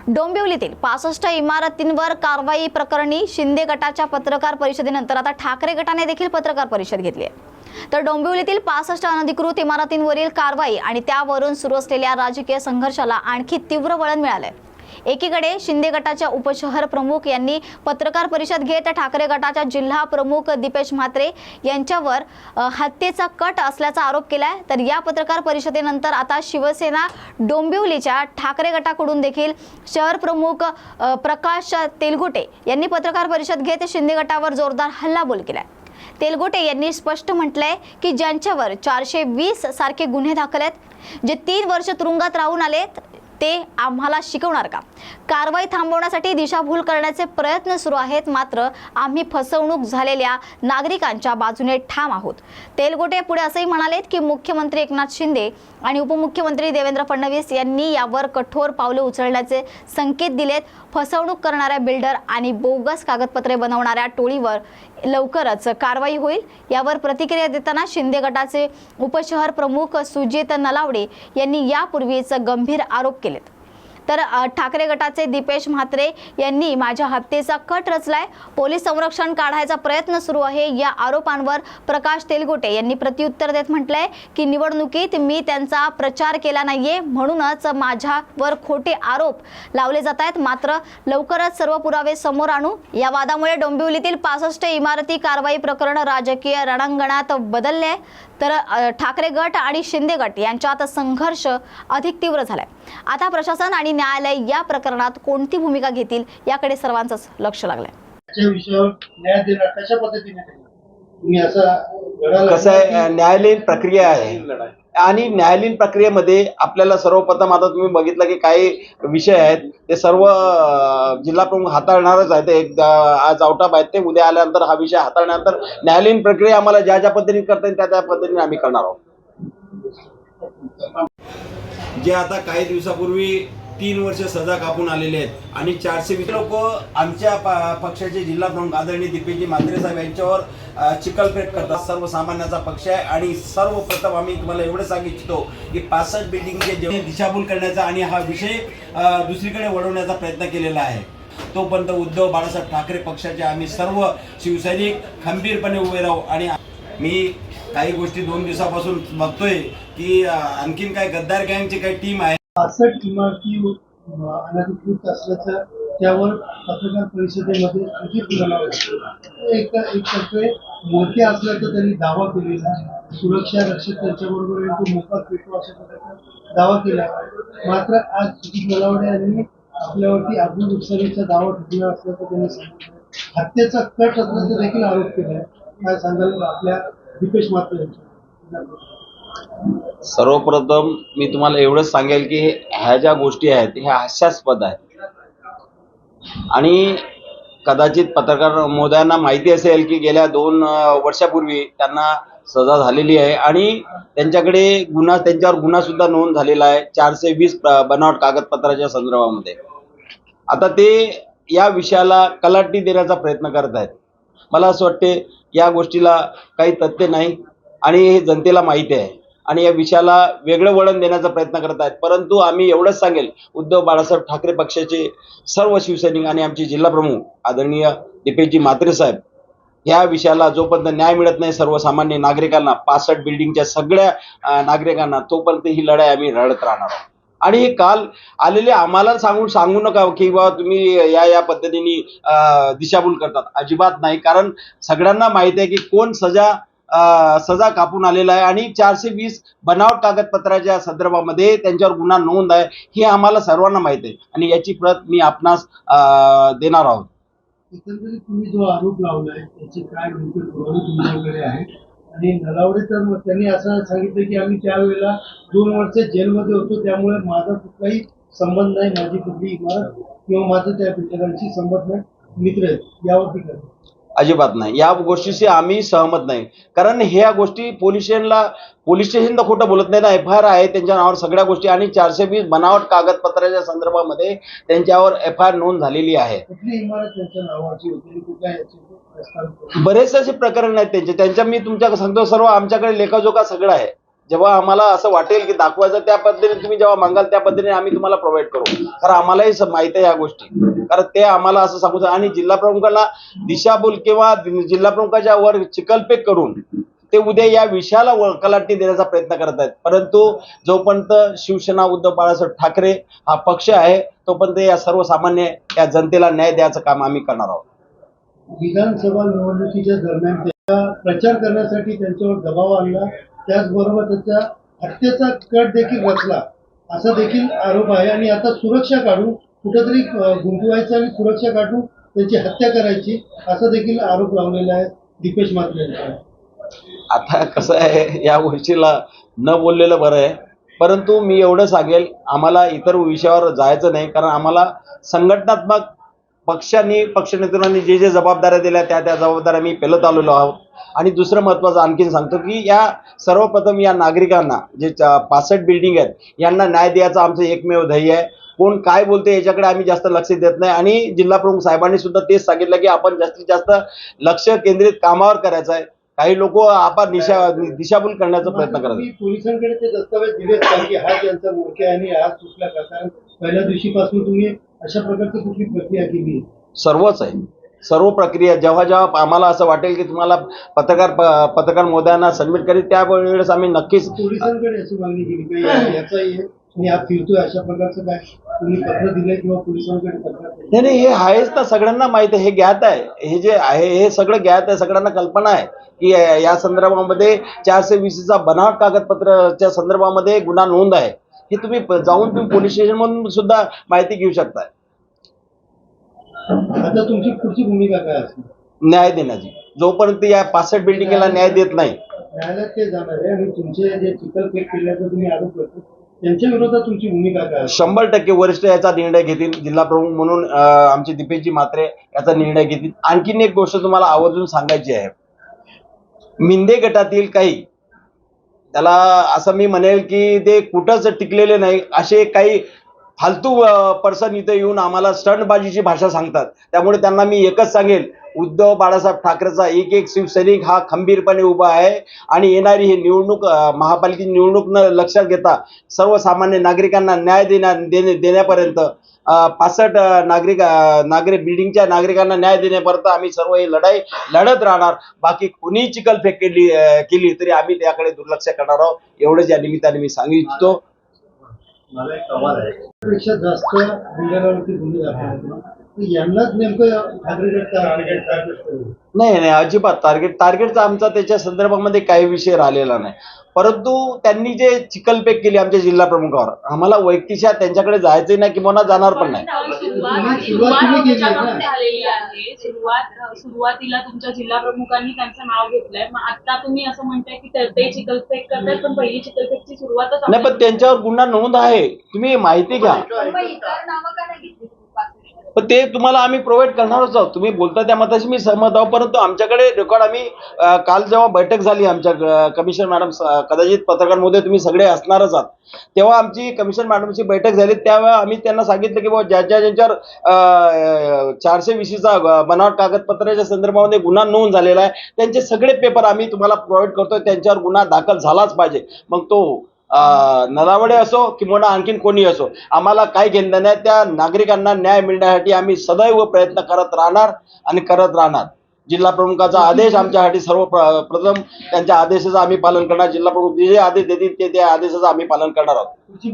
डोंबिवलीतील 65 इमारतींवर कारवाई प्रकरणी शिंदे गटाच्या पत्रकार परिषदेनंतर आता ठाकरे गटाने देखील पत्रकार परिषद घेतली आहे। तर डोंबिवलीतील 65 अनधिकृत इमारतींवरील कारवाई आणि त्यावरून सुरू असलेल्या राजकीय संघर्षाला आणखी तीव्र वळण मिळाले। एकीकडे शिंदे गटाच्या उपशहर प्रमुख यांनी पत्रकार परिषद घेत ठाकरे गटाच्या जिल्हा प्रमुख दीपेश म्हात्रे यांच्यावर हत्येचा कट असल्याचा आरोप केलाय। तर या पत्रकार परिषदेनंतर आता शिवसेना डोंबिवलीच्या ठाकरे गटाकडून देखील शहर प्रमुख प्रकाश तेलगुटे यांनी पत्रकार परिषद घेत शिंदे गटावर जोरदार हल्लाबोल केलाय। तेलगुटे यांनी स्पष्ट म्हटलंय की ज्यांच्यावर 420 सारखे गुन्हे दाखल आहेत, जे 3 वर्ष तुरुंगात राहून आलेत, ते आम्हाला शिकवणार का? कारवाई थांबवण्यासाठी दिशाभूल करण्याचे प्रयत्न सुरू आहेत, मात्र आम्ही फसवणूक झालेल्या नागरिकांच्या बाजूने ठाम आहोत। तेलगुटे पुढे असंही म्हणालेत की मुख्यमंत्री एकनाथ शिंदे आणि उपमुख्यमंत्री देवेंद्र फडणवीस यांनी यावर कठोर पावले उचलण्याचे संकेत दिलेत। फसवणूक करणाऱ्या बिल्डर आणि बोगस कागदपत्रे बनवणाऱ्या टोळीवर लवकरच कारवाई होईल। यावर प्रतिक्रिया देताना शिंदे गटाचे उपशहर प्रमुख सुजित नलावडे यांनी यापूर्वीच गंभीर आरोप केलेत। तर ठाकरे गटाचे दीपेश म्हात्रे यांनी माझ्या हत्येचा कट रचलाय, पोलीस संरक्षण काढायचा प्रयत्न सुरू आहे। या आरोपांवर प्रकाश तेलगुटे यांनी प्रत्युत्तर देत म्हटलंय की निवडणुकीत मी त्यांचा प्रचार केला नाहीये, म्हणूनच माझ्यावर खोटे आरोप लावले जात आहेत, मात्र लवकरच सर्व पुरावे समोर आणू। या वादामुळे डोंबिवलीतील 65 इमारती कारवाई प्रकरण राजकीय रणांगणात बदलले आहे। तर ठाकरे गट आणि शिंदे गट यांच्यात संघर्ष अधिक तीव्र झालाय। आता प्रशासन आणि न्यायालय या प्रकरणात कोणती भूमिका घेतील याकडे सर्वांचंच लक्ष लागलंय। या विषयावर न्याय देणार कशा पद्धतीने तुम्ही असं कसं आहे, न्यायालयीन प्रक्रिया आहे आणि न्यायालयीन प्रक्रियेमध्ये आपल्याला सर्वप्रथम आता तुम्ही बघितलं की काही विषय आहेत ते सर्व जिल्हा प्रमुख हाताळणारच आहेत। एक आज आउटअप आहेत ते, उद्या आल्यानंतर हा विषय हाताळल्यानंतर न्यायालयीन प्रक्रिया आम्हाला ज्या ज्या पद्धतीने करता येईल त्या पद्धतीने आम्ही करणार आहोत। जे आता काही दिवसापूर्वी 3 वर्ष सजा कापून आलेले आहेत आणि 420 लोक आमच्या पक्षाचे जिल्हा प्रमुख आदरणीय दीपेशजी म्हात्रे साहेब यांच्यावर चिखलफेक करतात। सर्वसामान्याचा पक्ष आहे आणि सर्वप्रथम आम्ही तुम्हाला एवढं सांगू इच्छितो की 65 बिल्डिंगचे जे दिशाभूल करण्याचा आणि हा विषय दुसरीकडे वळवण्याचा प्रयत्न केलेला आहे, तोपर्यंत उद्धव बाळासाहेब ठाकरे पक्षाचे आम्ही सर्व शिवसैनिक खंबीरपणे उभे राहू। आणि मी काही गोष्टी 2 दिवसापासून बघतोय की आणखीन काय गद्दार गँगची काही टीम आहे। 65 इमारती अनधिकृत असल्याचं त्यावर पत्रकार परिषदेमध्ये एक मोठे असल्याचा त्यांनी दावा केलेला आहे। सुरक्षा रक्षक त्यांच्याबरोबर तो मोका पेटो अशा प्रकारचा दावा केला। मात्र आज सुजित नलावडे यांनी आपल्यावरती अब्दुल रुखसारीचा दावा ठोकला असल्याचं त्यांनी सांगितलं। हत्येचा कट असल्याचा देखील आरोप केला। काय सांगाल आपल्या दीपेश म्हात्रे यांच्या? सर्वप्रथम मी तुम्हाला एवढंच सांगेल की ह्या ज्या गोष्टी आहेत ह्या हास्यास्पद आहेत आणि कदाचित पत्रकार महोदयांना माहिती असेल की गेल्या 2 वर्षापूर्वी त्यांना सजा झालेली आहे आणि त्यांच्यावर गुन्हा सुद्धा नोंद झालेला आहे 420 बनावट कागदपत्राच्या संदर्भामध्ये। आता ते या विषयाला कलाटणी देण्याचा प्रयत्न करत आहेत। मला असं वाटते या गोष्टीला काही तथ्य नाही आणि हे जनतेला माहिती आहे आणि या विषयाला वेगळं वळण देण्याचा प्रयत्न करत आहेत। परंतु आम्ही एवढंच सांगेल, उद्धव बाळासाहेब ठाकरे पक्षाचे सर्व शिवसैनिक आणि आमचे जिल्हा प्रमुख आदरणीय दीपेशजी म्हात्रे साहेब या विषयाला जोपर्यंत न्याय मिळत नाही सर्वसामान्य नागरिकांना, 65 बिल्डिंगच्या सगळ्या नागरिकांना, तोपर्यंत ही लढाई आम्ही लढत राहणार आहोत। आणि हे काल आलेले आम्हाला सांगू नका की बाबा तुम्ही या पद्धतीने दिशाभूल करतात, अजिबात नाही। कारण सगळ्यांना माहिती आहे की कोण सजा कापून आलेला आहे आणि 420 बनावट कागदपत्राच्या संदर्भामध्ये त्यांच्यावर गुन्हा नोंद आहे हे आम्हाला सर्वांना माहिती आहे आणि याची प्रत मी आपणास देणार आहोत। एकंदरीत तुम्ही जो आरोप लावलाय त्याचे काय नेमके पुरावे तुमच्याकडे आहेत? आणि नलावडे तर त्यांनी असं सांगितलं की आम्ही त्यावेळेला 2 वर्ष जेलमध्ये होतो, त्यामुळे माझा कुठलाही संबंध नाही, माझी कुठली इमारत किंवा माझं त्या बिल्डरांशी संबंध नाही, मित्र आहेत, यावरती काय? अजिबात नाही, या गोष्टीशी आम्ही सहमत नाही। कारण ह्या गोष्टी पोलीस स्टेशन तर खोटं बोलत नाही ना, FIR आहे त्यांच्या नावावर सगळ्या गोष्टी आणि 420 बनावट कागदपत्राच्या संदर्भामध्ये त्यांच्यावर FIR नोंद झालेली आहे। कुठली इमारत त्यांच्या नावाची होती, कुठल्या याची? बरेच असे प्रकरण आहेत त्यांच्या मी तुमच्या सांगतो, सर्व आमच्याकडे लेखाजोखा सगळं आहे। जेव्हा आम्हाला असं वाटेल की दाखवायचं त्या पद्धतीने तुम्ही जेव्हा मागाल त्या पद्धतीने आम्ही तुम्हाला प्रोव्हाइड करू, कारण आम्हालाही माहिती आहे या गोष्टी, कारण ते आम्हाला असं सांगू आणि जिल्हा प्रमुखांना दिशाभूल किंवा जिल्हा प्रमुखाच्या वर चिकलपेक करून ते उद्या या विषयाला कलाटणी देण्याचा प्रयत्न करत आहेत. परंतु जोपर्यंत शिवसेना उद्धव बाळासाहेब ठाकरे हा पक्ष आहे तोपर्यंत या सर्वसामान्य या जनतेला न्याय द्यायचं काम आम्ही करणार आहोत. विधानसभा निवडणुकीच्या दरम्यान त्याचा प्रचार करण्यासाठी त्यांच्यावर दबाव आणला, त्याचबरोबर त्याच्या हत्येचा कट देखील रचला असा देखील आरोप आहे. आणि आता सुरक्षा काढून कुठेतरी गुंतवायचं आणि सुरक्षा काढून त्यांची हत्या करायची असा देखील आरोप लावलेला आहे दीपेश म्हात्रे यांचा. आता कसं आहे, या गोष्टीला न बोललेलं बरं आहे. परंतु मी एवढं सांगेल, आम्हाला इतर विषयावर जायचं नाही, कारण आम्हाला संघटनात्मक पक्षांनी पक्षनेतृत्वांनी जे जे जबाबदाऱ्या दिल्या त्या जबाबदाऱ्या मी पेलत आलेलो आहोत. आणि दुसरं महत्त्वाचं आणखीन सांगतो की या सर्वप्रथम या नागरिकांना जे 65 बिल्डिंग आहेत यांना न्याय द्यायचं आमचं एकमेव ध्येय आहे. कोण काय बोलते याच्याकडे आम्ही जास्त लक्ष देत नाही. आणि जिल्हा प्रमुख साहेबांनी सुद्धा तेच सांगितलं की आपण जास्तीत जास्त लक्ष केंद्रित कामावर करायचं आहे. काही लोक आपण दिशाभूल करण्याचा प्रयत्न करत आहेत. पोलिसांकडे ते दस्तावेज दिलेत का की हा त्यांचा मोर्चा आणि हा सुटला का? कारण पहिल्या दिवशीपासून तुम्ही अशा प्रकारची कुठली प्रक्रिया केली? सर्वच आहे, सर्व प्रक्रिया जेव्हा जेव्हा आम्हाला असं वाटेल की तुम्हाला पत्रकार महोदयांना सबमिट करीत त्यावेळेस आम्ही नक्कीच पोलिसांकडे अशी मागणी केली का याचाही आहे आणि हा फिरतोय अशा प्रकारचं काय तुम्ही पत्र दिलंय किंवा पोलिसांकडे तक्रार केली? नाही, हे आहेच ना, सगळ्यांना माहित आहे, हे ज्ञात आहे, हे जे आहे हे सगळं ज्ञात आहे, सगळ्यांना कल्पना आहे की या संदर्भामध्ये 420चा बनावट कागदपत्राच्या संदर्भामध्ये गुन्हा नोंद आहे. हे तुम्ही जाऊन पोलीस स्टेशन मधून सुद्धा माहिती घेऊ शकताय. आता तुमची पुढची भूमिका काय असणार? न्याय देण्याची, जोपर्यंत या 65 बिल्डिंगला न्याय देत नाही न्यायालयात ते जाणार आहे. आणि तुमचे जे चिखलपेट केल्याचा तुम्ही आरोप करतो त्यांच्या विरोधात तुमची भूमिका काय असणार? 100% वरिष्ठ याचा निर्णय घेतील. जिल्हा प्रमुख म्हणून आमचे दीपेशजी म्हात्रे याचा निर्णय घेतील. आणखीन एक गोष्ट तुम्हाला आवर्जून सांगायची आहे, मिंदे गटातील काही त्याला असं मी म्हणेल की ते कुठंच टिकलेले नाही असे काही फालतू पर्सन इथे येऊन आम्हाला स्टंटबाजीची भाषा सांगतात. त्यामुळे त्यांना मी एकच सांगेल, उद्धव बाळासाहेब ठाकरेचा एक एक शिवसैनिक हा खंबीरपणे उभा आहे आणि येणारी ही निवडणूक महापालिकेची निवडणूक न लक्षात घेता सर्वसामान्य नागरिकांना न्याय देण्यापर्यंत 65 नागरिक बिल्डिंगच्या नागरिकांना न्याय देण्यापर्यंत आम्ही सर्व ही लढाई लढत राहणार. बाकी कोणी चिखलफेक केली तरी आम्ही त्याकडे दुर्लक्ष करणार आहोत. एवढंच या निमित्ताने मी सांगू इच्छितो. मला एक सवाल आहे, पेक्षा जास्त बिल्डरांवरती गुन्हे दाखल होतात, यांनाच नेमकं टार्गेट नाही, अजिबात टार्गेटचा आमचा त्याच्या संदर्भामध्ये काही विषय राहिलेला नाही. परंतु त्यांनी जे चिखलफेक केली आमच्या जिल्हा प्रमुखावर, आम्हाला वैयक्तिक त्यांच्याकडे जायचंही नाही किंवा जाणार पण नाही. सुरुवातीला तुमच्या जिल्हा प्रमुखांनी त्यांचं नाव घेतलंय, मग आता तुम्ही असं म्हणताय की ते चिखलफेक करतायत, पण पहिली चिखलफेकची सुरुवातच नाही, पण त्यांच्यावर गुन्हा नोंद आहे, तुम्ही माहिती घ्या. पण ते तुम्हाला आम्ही प्रोव्हाइड करणारच आहोत. तुम्ही बोलता त्या मताशी मी सहमत आहोत. परंतु आमच्याकडे रेकॉर्ड आम्ही काल जेव्हा बैठक झाली आमच्या कमिशनर मॅडम, कदाचित पत्रकार महोदय तुम्ही सगळे असणारच आहात, तेव्हा आमची कमिशनर मॅडमची बैठक झाली. त्यावेळेला आम्ही त्यांना सांगितलं की बाबा ज्यांच्यावर 420चा बनावट कागदपत्राच्या संदर्भामध्ये गुन्हा नोंद झालेला आहे त्यांचे सगळे पेपर आम्ही तुम्हाला प्रोव्हाइड करतोय. त्यांच्यावर गुन्हा दाखल झालाच पाहिजे. मग तो नलावडे असो किंवा आणखीन कोणी असो, आम्हाला काही घेणं नाही. त्या नागरिकांना न्याय मिळण्यासाठी आम्ही सदैव प्रयत्न करत राहणार. जिल्हा प्रमुखाचा आदेश आमच्यासाठी सर्वप्रथम त्यांच्या आदेशाचं आम्ही पालन करणार. जिल्हा प्रमुख जे आदेश देतील ते आदेशाचं आम्ही पालन करणार आहोत.